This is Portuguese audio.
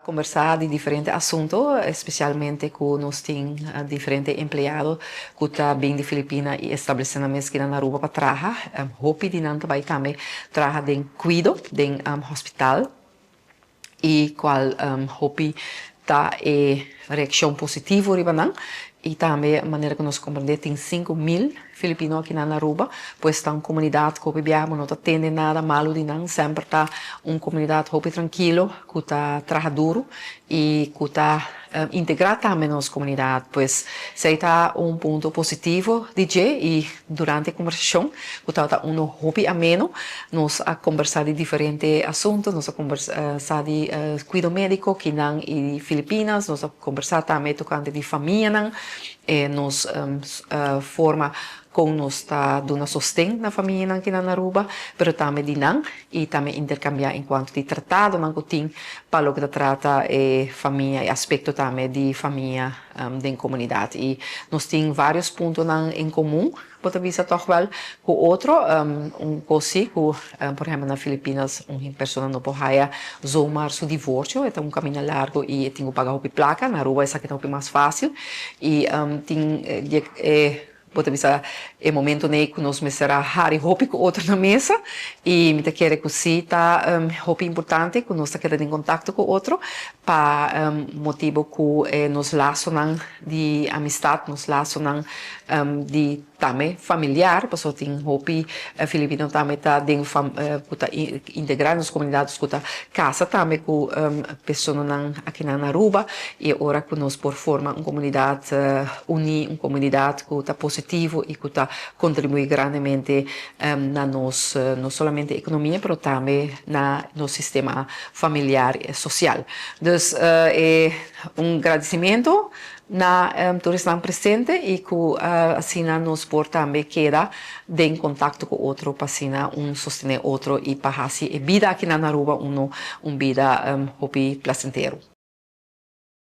Conversar de diferentes asuntos, especialmente con nos diferentes empleados que estão bem de Filipinas e estabelecendo aqui na Aruba para trabalhar. Hopi de nanta vai também trabalhar em cuido, em hospital e qual hopi tá reação positiva ribanan e também a maneira que nós compreendemos tem 5.000 filipinos aqui na Aruba, pois está uma comunidade que viamos, não tem nada malo de não, sempre está uma comunidade hopi tranquilo, que está trabalhador e que está integrado também na nossa comunidade, pois se está um ponto positivo de e durante a conversação, que está hopi ameno, nós a conversar de diferentes assuntos, nós a conversar de cuidado médico que não e Filipinas, nós a conversar também tocante de família não, nos forma com nos está dando sustento na família aqui na Aruba, mas também de não e também intercambiar enquanto de tratado não tem para o que trata família e aspecto também de família da comunidade e nós temos vários pontos em comum pode vista toch wel com outro coisa que por exemplo nas Filipinas uma pessoa não pode zoomar seu divórcio é um caminho largo e tem que pagar uma placa na Aruba essa que é mais fácil e tem pode vista é momento né que nós começará a hari hopi com outro na mesa e me quer que se tá hopi importante que nós está querendo em contato com outro para motivo que nos laços de amistade nos laços de também familiar pessoa tem hopi filipino também tá dentro tá integrar nas comunidades que tá casa também com pessoas aqui na Aruba e agora que nós por forma uma comunidade unir uma comunidade que tá positivo e que está contribui grandemente na nos não somente economia, mas também na no sistema familiar e social. Dus agradecimento na todos estão presentes e que assim nos por também queda em contato com outro para assim sostener outro e para assim a vida aqui na Aruba vida hopi placentero.